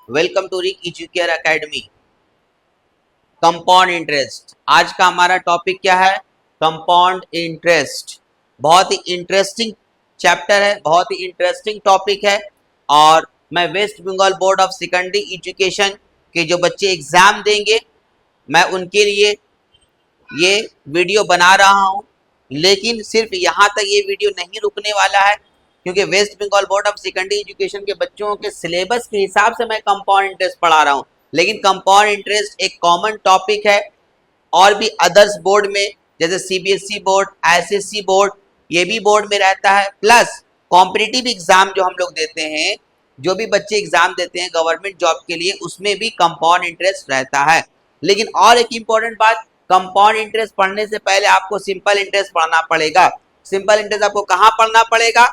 Welcome to Rick Educare Academy. Compound interest आज का हमारा टॉपिक क्या है? Compound interest. बहुत ही इंटरेस्टिंग चैप्टर है, बहुत ही इंटरेस्टिंग टॉपिक है। और मैं West Bengal board of secondary education के जो बच्चे एग्जाम देंगे, मैं उनके लिए ये वीडियो बना रहा हूँ। लेकिन सिर्फ यहाँ तक ये वीडियो नहीं रुकने वाला है, क्योंकि West Bengal board of secondary education के बच्चों के सिलेबस के हिसाब से मैं कंपाउंड इंटरेस्ट पढ़ा रहा हूँ। लेकिन कंपाउंड इंटरेस्ट एक कॉमन टॉपिक है और भी अदर्स बोर्ड में, जैसे सीबीएसई बोर्ड, एसएससी बोर्ड, ये भी बोर्ड में रहता है। प्लस कॉम्पिटिटिव एग्जाम जो हम लोग देते हैं, जो भी बच्चे एग्जाम देते हैं गवर्नमेंट जॉब के लिए, उसमें भी कंपाउंड इंटरेस्ट रहता है। लेकिन और एक इम्पॉर्टेंट बात, कंपाउंड इंटरेस्ट पढ़ने से पहले आपको सिंपल इंटरेस्ट पढ़ना पड़ेगा। सिंपल इंटरेस्ट आपको कहाँ पढ़ना पड़ेगा?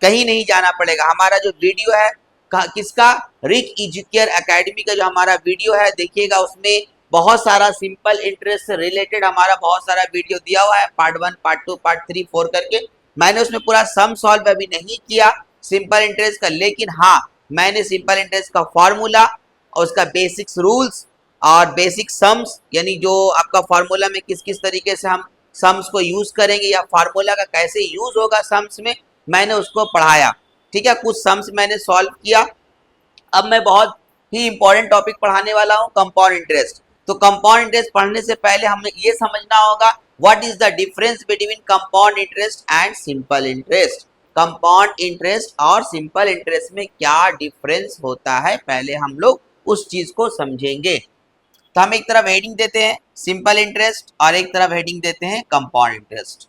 कहीं नहीं जाना पड़ेगा। हमारा जो वीडियो है किसका, रिक एजुकेयर एकेडमी का जो हमारा वीडियो है, देखिएगा उसमें बहुत सारा सिंपल इंटरेस्ट से रिलेटेड हमारा बहुत सारा वीडियो दिया हुआ है, पार्ट 1, पार्ट 2, पार्ट 3, 4 करके। मैंने उसमें पूरा सम सॉल्व अभी नहीं किया सिंपल इंटरेस्ट का, लेकिन हाँ मैंने सिंपल इंटरेस्ट का फॉर्मूला और उसका बेसिक्स रूल्स और बेसिक सम्स, यानी जो आपका फार्मूला में किस किस तरीके से हम सम्स को यूज करेंगे या फार्मूला का कैसे यूज होगा सम्स में, मैंने उसको पढ़ाया। ठीक है, कुछ सम्स मैंने सॉल्व किया। अब मैं बहुत ही इंपॉर्टेंट टॉपिक पढ़ाने वाला हूँ, कंपाउंड इंटरेस्ट। तो कंपाउंड इंटरेस्ट पढ़ने से पहले हमें ये समझना होगा what is the difference between compound interest and simple interest. Compound interest और सिंपल इंटरेस्ट में क्या डिफरेंस होता है, पहले हम लोग उस चीज को समझेंगे। तो हम एक तरफ हेडिंग देते हैं सिंपल इंटरेस्ट और एक तरफ हेडिंग देते हैं कंपाउंड इंटरेस्ट।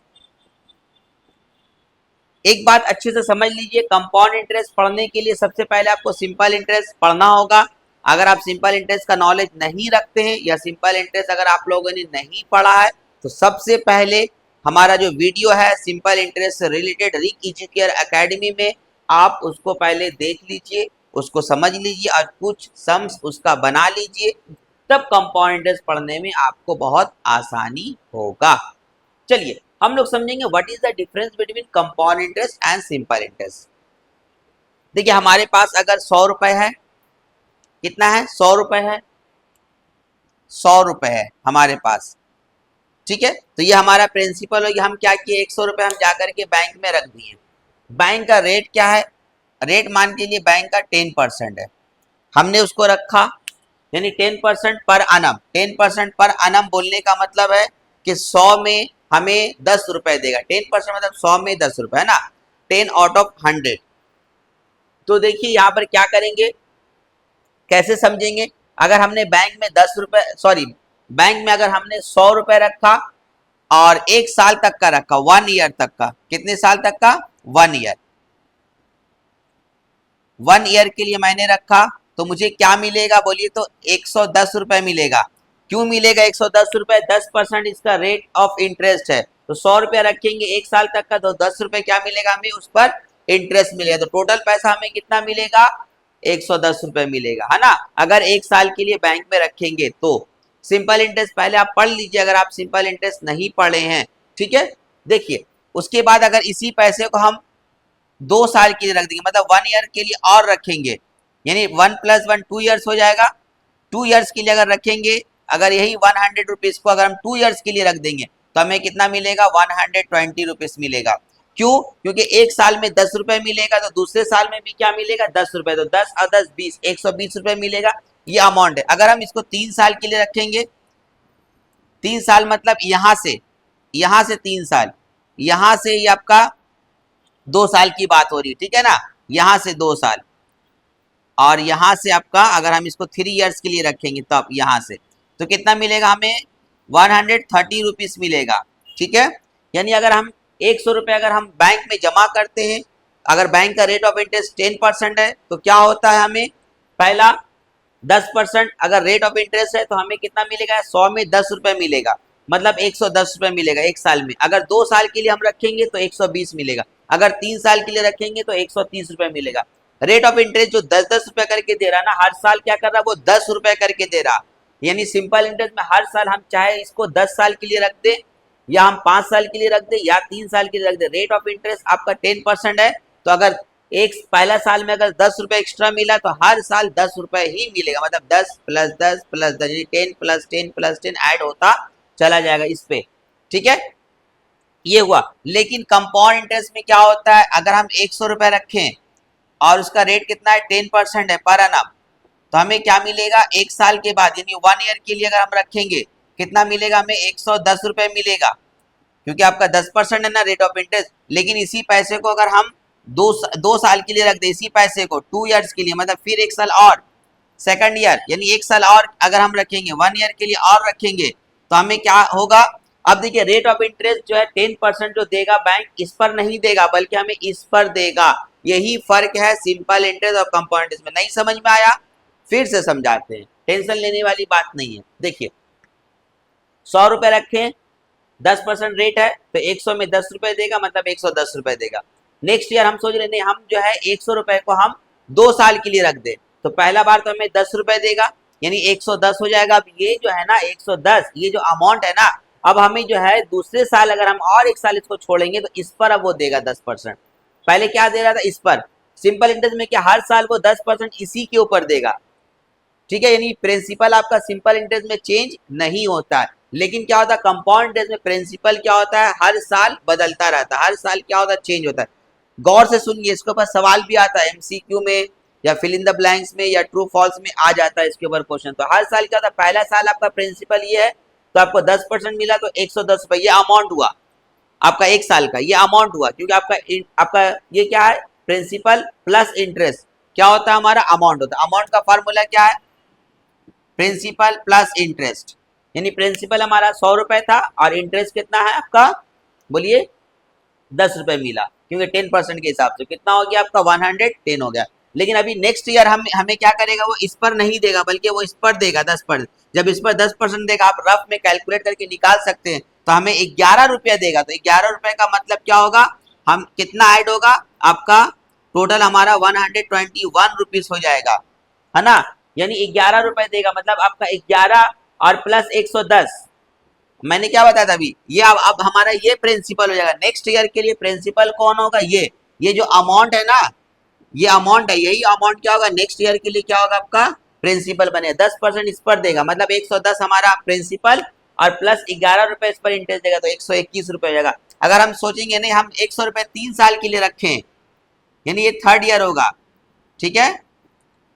एक बात अच्छे से समझ लीजिए, कंपाउंड इंटरेस्ट पढ़ने के लिए सबसे पहले आपको सिंपल इंटरेस्ट पढ़ना होगा। अगर आप सिंपल इंटरेस्ट का नॉलेज नहीं रखते हैं या सिंपल इंटरेस्ट अगर आप लोगों ने नहीं पढ़ा है, तो सबसे पहले हमारा जो वीडियो है सिंपल इंटरेस्ट से रिलेटेड रिक एजुकेयर एकेडमी में, आप उसको पहले देख लीजिए, उसको समझ लीजिए और कुछ सम्स उसका बना लीजिए, तब कंपाउंड इंटरेस्ट पढ़ने में आपको बहुत आसानी होगा। चलिए हम लोग समझेंगे what is the difference between compound interest and simple interest. देखिए हमारे पास अगर 100 रुपए है, कितना है? 100 रुपए है, 100 रुपए है हमारे पास। ठीक है, तो ये हमारा प्रिंसिपल हो गया। हम क्या किए, 100 रुपए हम जाकर के बैंक में रख दिए। बैंक का रेट क्या है? रेट मान के लिए बैंक का 10% है, हमने उसको रखा, यानी 10% पर अनम। 10% पर अनम बोलने का मतलब है कि 100 में हमें 10 रुपए देगा। 10% मतलब 100 में 10 रुपए है ना, 10 आउट ऑफ 100। तो देखिए यहाँ पर क्या करेंगे, कैसे समझेंगे। अगर हमने बैंक में 10 रुपए, सॉरी बैंक में अगर हमने 100 रुपए रखा और 1 साल तक का रखा, 1 ईयर तक का, कितने साल तक का? 1 ईयर। 1 ईयर के लिए मैंने रखा, तो मुझे क्या मिलेगा बोलिए? तो 110 रुपए मिलेगा। क्यों मिलेगा 110 रुपए? 10% इसका रेट ऑफ इंटरेस्ट है। तो 100 रुपया रखेंगे 1 साल तक का, तो 10 रुपए क्या मिलेगा हमें? उस पर इंटरेस्ट मिलेगा। तो टोटल पैसा हमें कितना मिलेगा? 110 रुपए मिलेगा, है ना, अगर 1 साल के लिए बैंक में रखेंगे तो। सिंपल इंटरेस्ट पहले आप पढ़ लीजिए अगर आप सिंपल इंटरेस्ट नहीं पढ़े हैं। ठीक है, देखिए उसके बाद अगर इसी पैसे को हम 2 साल के लिए रख देंगे, मतलब 1 ईयर के लिए और रखेंगे, यानी 1 + 1 2 ईयर्स हो जाएगा। 2 ईयर्स के लिए अगर रखेंगे, अगर यही 100 रुपीज को अगर हम 2 ईयर्स के लिए रख देंगे तो हमें कितना मिलेगा? 120 रुपीज मिलेगा। क्यों? क्योंकि 1 साल में 10 रुपए मिलेगा, तो दूसरे साल में भी क्या मिलेगा? 10 रुपए। तो 10 और 10 20, 120 रुपए मिलेगा। ये अमाउंट है। अगर हम इसको 3 साल के लिए रखेंगे, 3 साल मतलब यहाँ से 3 साल, यहाँ से ये आपका 2 साल की बात हो रही है, ठीक है ना, यहाँ से 2 साल, और यहाँ से आपका अगर हम इसको 3 ईयर्स के लिए रखेंगे तो आप यहाँ से, तो कितना मिलेगा हमें? 130 रुपीज मिलेगा। ठीक है, यानी अगर हम 100 रुपये अगर हम बैंक में जमा करते हैं, अगर बैंक का रेट ऑफ इंटरेस्ट 10% है, तो क्या होता है हमें? पहला 10% अगर रेट ऑफ इंटरेस्ट है तो हमें कितना मिलेगा? 100 में 10 रुपये मिलेगा, मतलब 110 रुपये मिलेगा 1 साल में। अगर 2 साल के लिए हम रखेंगे तो 120 मिलेगा। अगर 3 साल के लिए रखेंगे तो 130 रुपये मिलेगा। रेट ऑफ इंटरेस्ट जो 10-10 रुपये करके दे रहा है ना, हर साल क्या कर रहा है? वो 10 रुपये करके दे रहा। यानी सिंपल इंटरेस्ट में हर साल हम चाहे इसको 10 साल के लिए रख दें या हम 5 साल के लिए रख दें या 3 साल के लिए रख दें, रेट ऑफ इंटरेस्ट आपका 10% है। तो अगर एक पहला साल में अगर 10 रुपए एक्स्ट्रा मिला तो हर साल 10 रुपए ही मिलेगा, मतलब 10 प्लस 10 प्लस 10 यानी 10 प्लस 10 प्लस 10 ऐड होता चला जाएगा इस पे, ठीक है। ये हुआ। लेकिन कंपाउंड इंटरेस्ट में क्या होता है, अगर हम 100 रुपए रखें और उसका रेट कितना है 10% है पर एनम, तो हमें क्या मिलेगा एक साल के बाद यानी 1 ईयर के लिए अगर हम रखेंगे कितना मिलेगा, हमें 110 रुपए मिलेगा, क्योंकि आपका 10% है ना रेट ऑफ इंटरेस्ट। लेकिन इसी पैसे को अगर हम दो साल के लिए रख दे, इसी पैसे को 2 ईयर्स के लिए, मतलब फिर एक साल और सेकंड ईयर यानी एक साल और अगर हम रखेंगे 1 ईयर के लिए और रखेंगे तो हमें क्या होगा। अब देखिए रेट ऑफ इंटरेस्ट जो है 10% जो देगा बैंक इस पर नहीं देगा बल्कि हमें इस पर देगा। यही फर्क है सिंपल इंटरेस्ट और कंपाउंड इंटरेस्ट में। नहीं समझ में आया, फिर से समझाते हैं, टेंशन लेने वाली बात नहीं है। देखिए 100 रुपए रखें, 10% रेट है तो 100 में 10 रुपए देगा, मतलब 110 रुपए देगा। नेक्स्ट ईयर हम सोच रहे नहीं, हम जो है 100 रुपए को हम 2 साल के लिए रख दे, तो पहला बार तो हमें 10 रुपए देगा यानी 110 हो जाएगा। अब ये जो है ना 110 ये जो अमाउंट है ना, अब हमें जो है दूसरे साल अगर हम और एक साल इसको छोड़ेंगे तो इस पर अब वो देगा 10%। पहले क्या दे रहा था इस पर, सिंपल इंटरेस्ट में क्या हर साल वो 10% इसी के ऊपर देगा, ठीक है। यानी प्रिंसिपल आपका सिंपल इंटरेस्ट में चेंज नहीं होता है। लेकिन क्या होता है कंपाउंड इंटरेस्ट में प्रिंसिपल क्या होता है हर साल बदलता रहता है, हर साल क्या होता है चेंज होता है। गौर से सुनिए, इसके ऊपर सवाल भी आता है एमसीक्यू में या फिल इन द ब्लैंक्स में या ट्रू फॉल्स में आ जाता है इसके ऊपर क्वेश्चन। तो हर साल क्या होता है, पहला साल आपका प्रिंसिपल ये है तो आपको 10% मिला तो 110 रुपए ये अमाउंट हुआ आपका एक साल का, ये अमाउंट हुआ क्योंकि आपका ये क्या है प्रिंसिपल प्लस इंटरेस्ट क्या होता है हमारा अमाउंट होता है। अमाउंट का फॉर्मूला क्या है, प्रिंसिपल प्लस इंटरेस्ट, यानी प्रिंसिपल हमारा 100 रुपए था और इंटरेस्ट कितना है आपका, बोलिए 10 रुपए मिला, क्योंकि 10% के हिसाब से कितना हो गया आपका 110 हो गया। लेकिन अभी नेक्स्ट ईयर हमें क्या करेगा, वो इस पर नहीं देगा बल्कि वो इस पर देगा 10%। जब इस पर 10% देगा, आप रफ में कैलकुलेट करके निकाल सकते हैं, तो हमें 11 रुपया देगा। तो 11 रुपए का मतलब क्या होगा, हम कितना ऐड होगा आपका, टोटल हमारा 121 रुपीज हो जाएगा, है ना। यानी 11 रुपए देगा, मतलब आपका 11 और प्लस 110, मैंने क्या बताया था अभी, ये अब हमारा ये प्रिंसिपल हो जाएगा। नेक्स्ट ईयर के लिए प्रिंसिपल कौन होगा, ये जो अमाउंट है ना, ये अमाउंट है, यही अमाउंट क्या होगा नेक्स्ट ईयर के लिए क्या होगा आपका प्रिंसिपल बने। 10% इस पर देगा, मतलब 110 हमारा प्रिंसिपल और प्लस 11 रुपए इस पर इंटरेस्ट देगा, तो 121 रुपए हो जाएगा। अगर हम सोचेंगे नहीं हम 100 रुपए 3 साल के लिए रखें, यानी ये थर्ड ईयर होगा, ठीक है।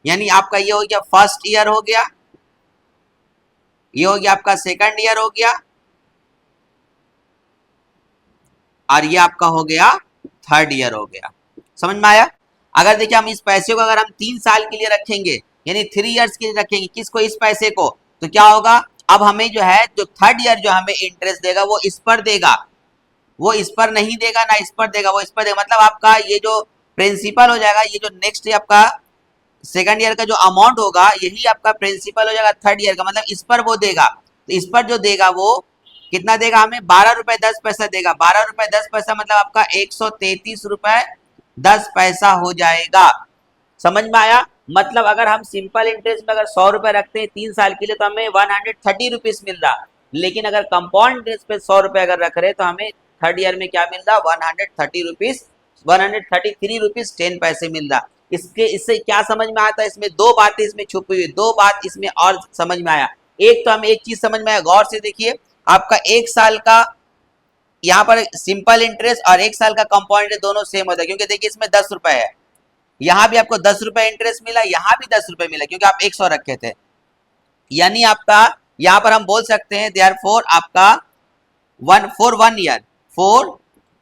यानी आपका ये हो गया फर्स्ट ईयर हो गया, ये हो गया आपका सेकंड ईयर हो गया, और ये आपका हो गया थर्ड ईयर हो गया। समझ में आया। अगर देखिए हम इस पैसे को अगर हम 3 साल के लिए रखेंगे यानी 3 इयर्स के लिए रखेंगे, किसको, इस पैसे को, तो क्या होगा, अब हमें जो है जो थर्ड ईयर जो हमें इंटरेस्ट देगा वो इस पर देगा, वो इस पर नहीं देगा ना इस पर देगा, वो इस पर देगा। मतलब आपका ये जो प्रिंसिपल हो जाएगा, ये जो नेक्स्ट आपका सेकंड ईयर का जो अमाउंट होगा यही आपका प्रिंसिपल हो जाएगा थर्ड ईयर का, मतलब इस पर वो देगा। तो इस पर जो देगा वो कितना देगा हमें, 12 रुपए 10 पैसा देगा। 12 रुपए 10 पैसा मतलब आपका 133 रुपए 10 पैसा हो जाएगा। समझ में आया। मतलब अगर हम सिंपल इंटरेस्ट में अगर 100 रुपए रखते हैं 3 साल के लिए तो हमें 130 रुपीज मिल रहा, लेकिन अगर कंपाउंड इंटरेस्ट पे 100 रुपए अगर रख रहे तो हमें थर्ड ईयर में क्या मिल रहा, 130 रुपीज 133 रुपीज 10 पैसे मिल रहा। इससे क्या समझ में आता है, इसमें दो बातें इसमें छुपी हुई, दो बात इसमें और समझ में आया। एक तो हमें एक चीज समझ में आया, गौर से देखिए, आपका एक साल का यहाँ पर सिंपल इंटरेस्ट और एक साल का कंपाउंड इंटरेस्ट दोनों सेम होता है, क्योंकि देखिए इसमें 10 रुपए है, यहाँ भी आपको 10 रुपए इंटरेस्ट मिला, यहाँ भी 10 रुपए मिला, क्योंकि आप 100 रखे थे। यानी आपका यहाँ पर हम बोल सकते हैं देयरफॉर आपका फॉर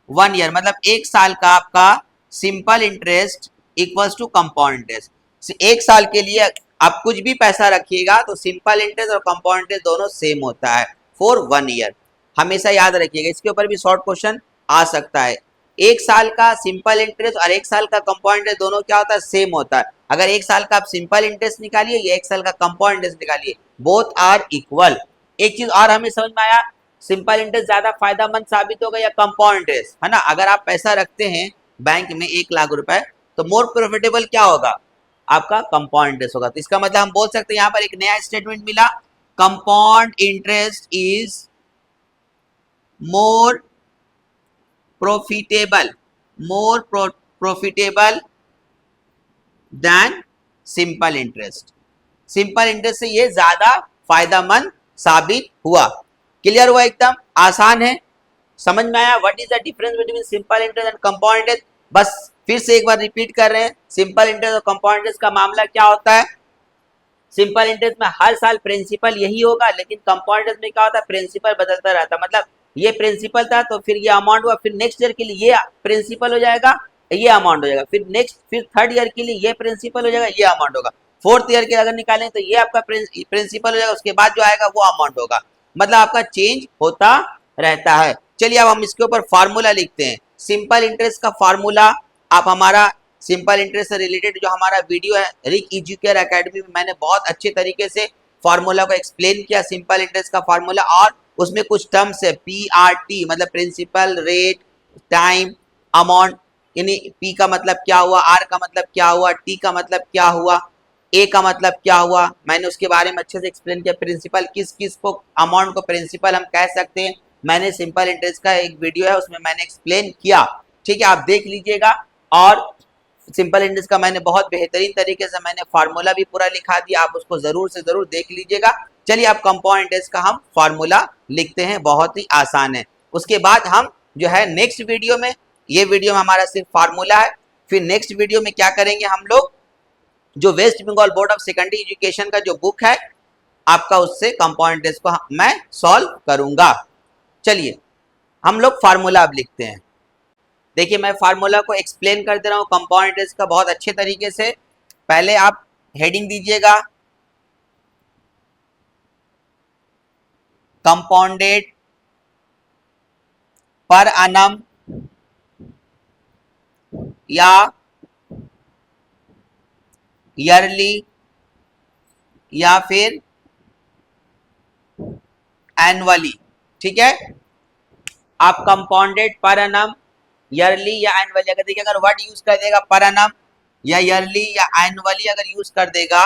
1 ईयर मतलब एक साल का आपका simple interest equals to compound interest. एक साल के लिए आप कुछ भी पैसा रखिएगा तो सिंपल इंटरेस्ट और कंपाउंड इंटरेस्ट दोनों सेम होता है फॉर 1 ईयर। हमेशा याद रखिएगा, इसके ऊपर भी शॉर्ट क्वेश्चन आ सकता है। एक साल का सिंपल इंटरेस्ट और एक साल का कंपाउंड इंटरेस्ट दोनों क्या होता है, सेम होता है। अगर एक साल का आप सिंपल इंटरेस्ट निकालिए या एक साल का कंपाउंड इंटरेस्ट निकालिए, बोथ आर इक्वल। एक चीज और हमें समझ में आया, सिंपल इंटरेस्ट ज्यादा फायदेमंद साबित होगा या कंपाउंड इंटरेस्ट, है ना। अगर आप पैसा रखते हैं बैंक में 1 लाख रुपए तो मोर प्रॉफिटेबल क्या होगा, आपका कंपाउंड इंटरेस्ट होगा। तो इसका मतलब हम बोल सकते हैं यहाँ पर एक नया स्टेटमेंट मिला, compound interest is more profitable than simple interest. Simple interest से ये ज्यादा फायदेमंद साबित हुआ। क्लियर हुआ, एकदम आसान है, समझ में आया। What is the difference between simple interest and compound interest? बस फिर से एक बार रिपीट कर रहे हैं, सिंपल इंटरेस्ट और कंपाउंड इंटरेस्ट का मामला क्या होता है। सिंपल इंटरेस्ट में हर साल प्रिंसिपल यही होगा, लेकिन कंपाउंड इंटरेस्ट में क्या होता है, प्रिंसिपल बदलता रहता है। मतलब ये प्रिंसिपल था तो फिर ये अमाउंट हुआ, फिर नेक्स्ट ईयर के लिए ये प्रिंसिपल हो जाएगा, ये अमाउंट हो जाएगा, फिर थर्ड ईयर के लिए ये प्रिंसिपल हो जाएगा, ये अमाउंट होगा, फोर्थ ईयर के अगर निकालें तो ये आपका प्रिंसिपल हो जाएगा, उसके बाद जो आएगा वो अमाउंट होगा। मतलब आपका चेंज होता रहता है। चलिए अब हम इसके ऊपर फार्मूला लिखते हैं। सिंपल इंटरेस्ट का फार्मूला आप हमारा सिंपल इंटरेस्ट से रिलेटेड जो हमारा वीडियो है रिक एजुकेयर एकेडमी में मैंने बहुत अच्छे तरीके से फार्मूला को एक्सप्लेन किया, सिंपल इंटरेस्ट का फार्मूला। और उसमें कुछ टर्म्स है, PRT मतलब प्रिंसिपल, रेट, टाइम, अमाउंट, यानी P का मतलब क्या हुआ, R का मतलब क्या हुआ, T का मतलब क्या हुआ, A का मतलब क्या हुआ, मैंने उसके बारे में अच्छे से एक्सप्लेन किया। प्रिंसिपल किस किस को, अमाउंट को प्रिंसिपल हम कह सकते हैं, मैंने सिंपल इंटरेस्ट का एक वीडियो है उसमें मैंने एक्सप्लेन किया, ठीक है, आप देख लीजिएगा। और सिंपल इंटरेस्ट का मैंने बहुत बेहतरीन तरीके से मैंने फार्मूला भी पूरा लिखा दिया, आप उसको जरूर से जरूर देख लीजिएगा। चलिए अब कंपाउंड इंटरेस्ट का हम फार्मूला लिखते हैं, बहुत ही आसान है। उसके बाद हम जो है नेक्स्ट वीडियो में, ये वीडियो में हमारा सिर्फ फार्मूला है, फिर नेक्स्ट वीडियो में क्या करेंगे हम लोग, जो West Bengal board of secondary education का जो बुक है आपका, उससे कंपाउंड इंटरेस्ट को मैं सॉल्व करूंगा। चलिए हम लोग फार्मूला अब लिखते हैं। देखिए मैं फार्मूला को एक्सप्लेन कर दे रहा हूँ कंपाउंड इंटरेस्ट का बहुत अच्छे तरीके से। पहले आप हेडिंग दीजिएगा, कंपाउंडेड पर annum या ईयरली या फिर एनुअली, ठीक है। आप कंपाउंडेड पर annum, ईयरली या एनुअली, अगर देखिए अगर वर्ड यूज कर देगा पर annum या ईयरली या एनुअली अगर यूज कर देगा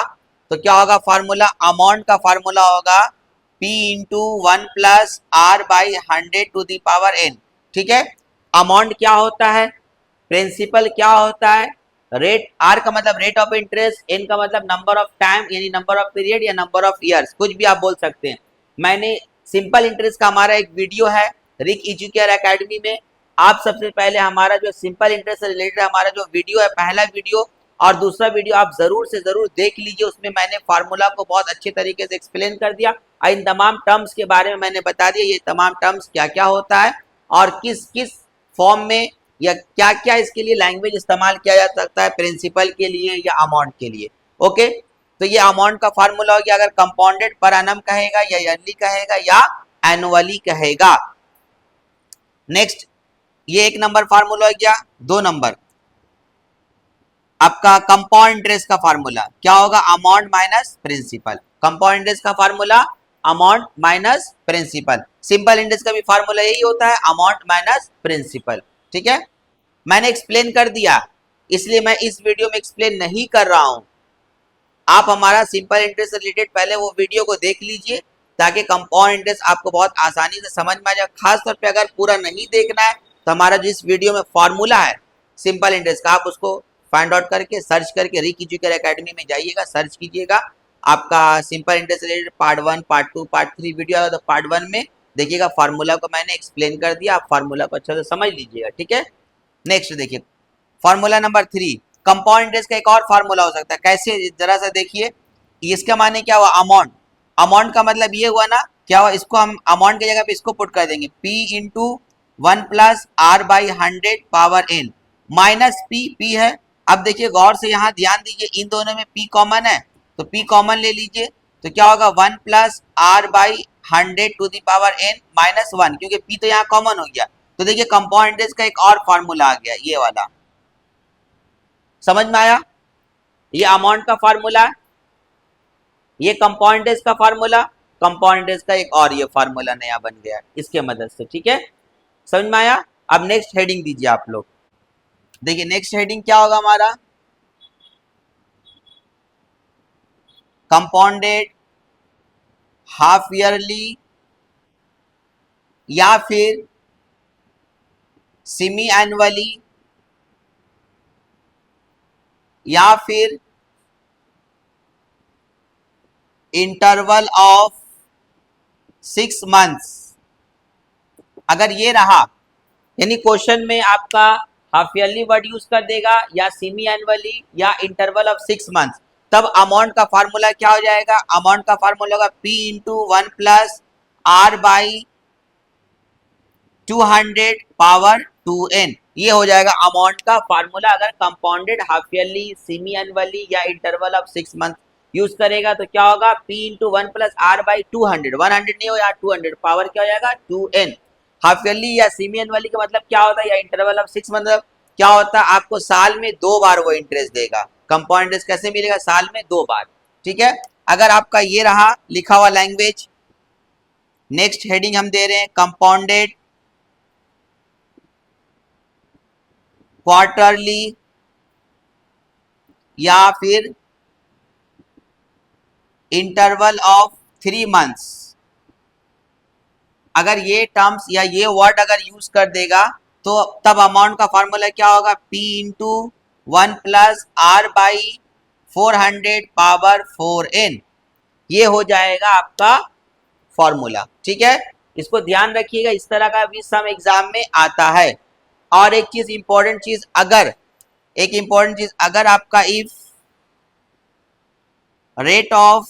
तो क्या होगा फार्मूला, अमाउंट का फार्मूला होगा P into 1 plus R by 100 to the power n, ठीक है। अमाउंट क्या होता है, प्रिंसिपल क्या होता है, रेट, R का मतलब रेट ऑफ इंटरेस्ट, n का मतलब नंबर ऑफ टाइम यानी नंबर ऑफ पीरियड या नंबर ऑफ ईयर्स, कुछ भी आप बोल सकते हैं। मैंने सिंपल इंटरेस्ट का हमारा एक वीडियो है रिक एजुकेयर एकेडमी में, आप सबसे पहले हमारा जो सिंपल इंटरेस्ट से रिलेटेड हमारा जो वीडियो है, पहला वीडियो और दूसरा वीडियो आप जरूर से जरूर देख लीजिए, उसमें मैंने फार्मूला को बहुत अच्छे तरीके से एक्सप्लेन कर दिया और इन तमाम टर्म्स के बारे में मैंने बता दिया, ये तमाम टर्म्स क्या क्या होता है और किस किस फॉर्म में या क्या क्या इसके लिए लैंग्वेज इस्तेमाल किया जा सकता है, प्रिंसिपल के लिए या अमाउंट के लिए। ओके, तो ये अमाउंट का फार्मूला हो गया, अगर कंपाउंडेड पर annum कहेगा या ईयरली कहेगा या एनुअली कहेगा। नेक्स्ट, ये एक नंबर फार्मूला हो गया। दो नंबर आपका कंपाउंड इंटरेस्ट का फार्मूला क्या होगा, amount minus principal. Compound interest का formula amount minus principal. Simple interest का भी फार्मूला यही होता है, अमाउंट माइनस प्रिंसिपल, ठीक है। मैंने एक्सप्लेन कर दिया, इसलिए मैं इस वीडियो में एक्सप्लेन नहीं कर रहा हूं। आप हमारा सिंपल इंटरेस्ट से रिलेटेड पहले वो वीडियो को देख लीजिए ताकि कंपाउंड इंटरेस्ट आपको बहुत आसानी से समझ में आ जाए। खास तौर पे अगर पूरा नहीं देखना है तो हमारा जो इस वीडियो में फॉर्मूला है सिंपल इंटरेस्ट का, आप उसको फाइंड आउट करके सर्च करके रिक एजुकेयर एकेडमी में जाइएगा, सर्च कीजिएगा, आपका सिंपल इंटरेस्ट से related part 1 part 2 part 3 video आएगा, तो पार्ट 1 में देखिएगा फार्मूला को मैंने एक्सप्लेन कर दिया, आप फार्मूला को अच्छे से समझ लीजिएगा, ठीक है। नेक्स्ट देखिए फार्मूला नंबर 3, कंपाउंड इंटरेस्ट का एक और फार्मूला हो सकता है, कैसे जरा सा देखिए। इसका माने क्या हुआ, अमाउंट, अमाउंट का मतलब ये हुआ ना, क्या हुआ, इसको हम अमाउंट की जगह पे इसको पुट कर देंगे, P into 1 plus R by 100 power n minus P है। अब देखिए गौर से यहाँ ध्यान दीजिए, इन दोनों में P कॉमन है तो P कॉमन ले लीजिए, तो क्या होगा 1 plus R by 100 to the power n minus 1, क्योंकि P तो यहाँ कॉमन हो गया। तो देखिए कंपाउंड इंटरेस्ट का एक और फार्मूला आ गया, ये वाला, समझ में आया। ये अमाउंट का फार्मूला, ये कंपाउंड इंटरेस्ट का फार्मूला, कंपाउंड इंटरेस्ट का एक और ये फार्मूला नया बन गया इसके मदद से, ठीक है, समझ में आया। अब नेक्स्ट हेडिंग दीजिए आप लोग, देखिए नेक्स्ट हेडिंग क्या होगा हमारा, कंपाउंडेड हाफ ईयरली या फिर सेमी एनुअली या फिर इंटरवल ऑफ 6 मंथ्स, अगर ये रहा, यानी क्वेश्चन में आपका हाफ ईयरली वर्ड यूज कर देगा या सेमी एनुअली या इंटरवल ऑफ 6 मंथ्स, तब अमाउंट का फार्मूला क्या हो जाएगा? अमाउंट का फार्मूला होगा P into 1 plus R by 200 power 2n। ये हो जाएगा अमाउंट का फार्मूला अगर compounded half yearly, semi annually या इंटरवल ऑफ 6 मंथ यूज करेगा तो क्या होगा? P into 1 plus R by 200, 100 नहीं हो यार, 200 पावर क्या हो जाएगा? 2n। हाफ ईयरली या सेमी एनुअली का मतलब क्या होता है, या इंटरवल ऑफ 6 मतलब क्या होता है? आपको साल में 2 बार वो इंटरेस्ट देगा। कंपाउंड इंटरेस्ट कैसे मिलेगा? साल में 2 बार। ठीक है, अगर आपका ये रहा लिखा हुआ लैंग्वेज, नेक्स्ट हेडिंग हम दे रहे हैं कंपाउंडेड क्वार्टरली या फिर इंटरवल ऑफ 3 मंथ्स। अगर ये टर्म्स या ये वर्ड अगर यूज कर देगा तो तब अमाउंट का फार्मूला क्या होगा? P into 1 plus R by 400 power 4n। ये हो जाएगा आपका फॉर्मूला। ठीक है, इसको ध्यान रखिएगा, इस तरह का भी सम एग्जाम में आता है। और एक चीज इंपॉर्टेंट चीज, अगर आपका if rate of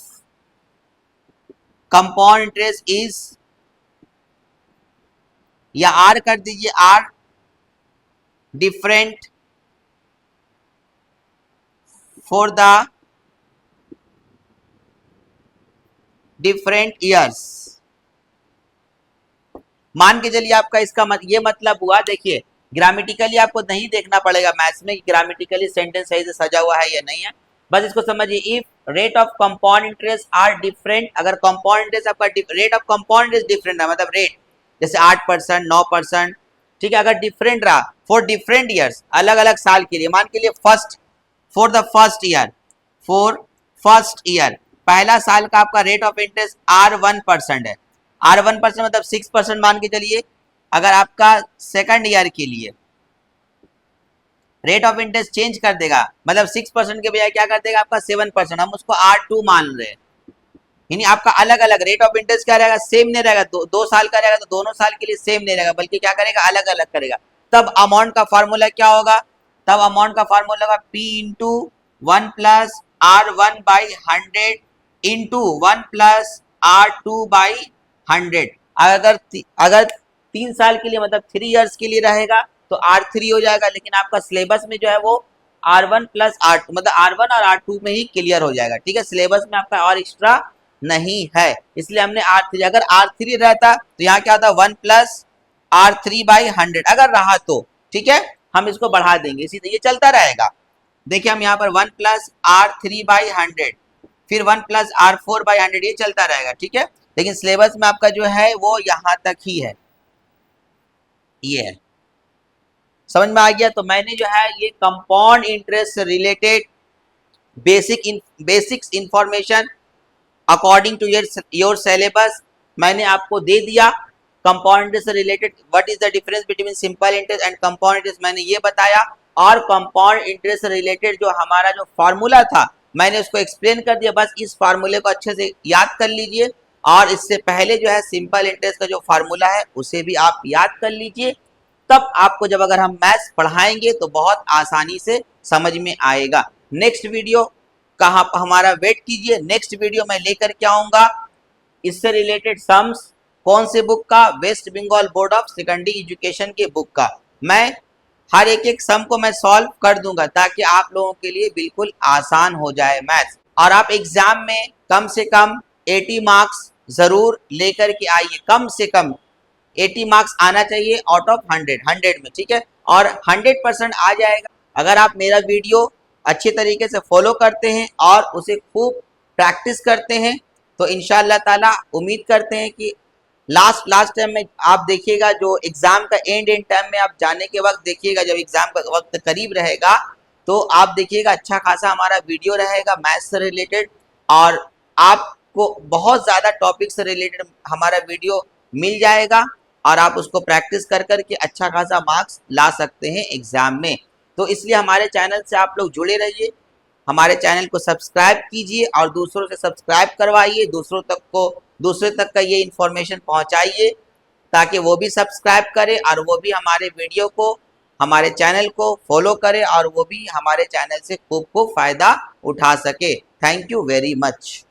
compound interest is, या R कर दीजिए, R different for the different years. मान के चलिए आपका इसका ये मतलब हुआ, देखिए ग्रामेटिकली आपको नहीं देखना पड़ेगा मैथ्स में कि ग्रामेटिकली सेंटेंस सही से सजा हुआ है या नहीं है, बस इसको समझिए। If rate of compound interest are different, अगर कंपाउंड इंटरेस्ट आपका rate of compound interest different है, मतलब रेट जैसे 8%, 9%, ठीक है, अगर डिफरेंट रहा फॉर डिफरेंट ईयर्स, अलग अलग साल के लिए, मान के लिए फॉर द फर्स्ट ईयर, पहला साल का आपका रेट ऑफ इंटरेस्ट R1% है, R1% मतलब 6% मान के चलिए। अगर आपका सेकंड ईयर के लिए रेट ऑफ इंटरेस्ट चेंज कर देगा, मतलब 6% के बजाय क्या कर देगा आपका 7%, हम उसको R2 मान रहे हैं, यानी आपका अलग अलग रेट ऑफ इंटरेस्ट क्या रहेगा? सेम नहीं रहेगा। दो साल का रहेगा तो दोनों साल के लिए सेम नहीं रहेगा, बल्कि क्या करेगा? अलग अलग करेगा। तब अमाउंट का फार्मूला क्या होगा? तब अमाउंट का फार्मूला होगा P into 1 plus R1 by 100 into 1 plus R2 by 100। अगर 3 साल के लिए मतलब 3 इयर्स के लिए रहेगा तो R3 हो जाएगा, लेकिन आपका सिलेबस में जो है वो R1 प्लस R2 मतलब R1 और R2 में ही क्लियर हो जाएगा। ठीक है, सिलेबस में आपका और एक्स्ट्रा नहीं है, इसलिए हमने R3, अगर R3 रहता तो यहाँ क्या होता? 1 प्लस R3 बाई 100 अगर रहा तो, ठीक है, हम इसको बढ़ा देंगे, इसी ये चलता रहेगा। देखिए हम यहाँ पर 1 प्लस R3 बाई 100, फिर 1 प्लस R4 बाई 100, ये चलता रहेगा। ठीक है, लेकिन सिलेबस में आपका जो है वो यहाँ तक ही है, ये है। समझ में आ गया? तो मैंने जो है ये कंपाउंड इंटरेस्ट से related basics information according to your syllabus मैंने आपको दे दिया। कंपाउंड इंटरेस्ट से related what is the difference between simple interest and compound interest मैंने ये बताया, और कंपाउंड इंटरेस्ट से रिलेटेड जो हमारा जो फार्मूला था मैंने उसको एक्सप्लेन कर दिया। बस इस फार्मूले को अच्छे से याद कर लीजिए, और इससे पहले जो है सिंपल इंटरेस्ट का जो फार्मूला है उसे भी आप याद कर लीजिए, तब आपको जब अगर हम मैथ्स पढ़ाएंगे तो बहुत आसानी से समझ में आएगा। नेक्स्ट वीडियो का हमारा वेट कीजिए, नेक्स्ट वीडियो मैं लेकर के आऊंगा इससे रिलेटेड सम्स, कौन से बुक का? West Bengal board of secondary education के बुक का। मैं हर एक सम को मैं सॉल्व कर दूंगा ताकि आप लोगों के लिए बिल्कुल आसान हो जाए मैथ्स, और आप एग्जाम में कम से कम 80 मार्क्स जरूर लेकर के आइए, कम से कम 80 मार्क्स आना चाहिए आउट ऑफ 100 में। ठीक है, और 100% आ जाएगा अगर आप मेरा वीडियो अच्छे तरीके से फॉलो करते हैं और उसे खूब प्रैक्टिस करते हैं, तो इंशाअल्लाह ताला उम्मीद करते हैं कि लास्ट टाइम में आप देखिएगा, जो एग्जाम का एंड टाइम में आप जाने के वक्त देखिएगा, जब एग्जाम का वक्त करीब रहेगा तो आप देखिएगा अच्छा खासा हमारा वीडियो रहेगा मैथ्स से रिलेटेड, और आपको बहुत ज़्यादा टॉपिक से रिलेटेड हमारा वीडियो मिल जाएगा, और आप उसको प्रैक्टिस कर करके अच्छा खासा मार्क्स ला सकते हैं एग्जाम में। तो इसलिए हमारे चैनल से आप लोग जुड़े रहिए, हमारे चैनल को सब्सक्राइब कीजिए और दूसरों से सब्सक्राइब करवाइए, दूसरे तक का ये इन्फॉर्मेशन पहुंचाइए ताकि वो भी सब्सक्राइब करे और वो भी हमारे वीडियो को, हमारे चैनल को फॉलो करे और वो भी हमारे चैनल से खूब खूब फायदा उठा सके। Thank you very much.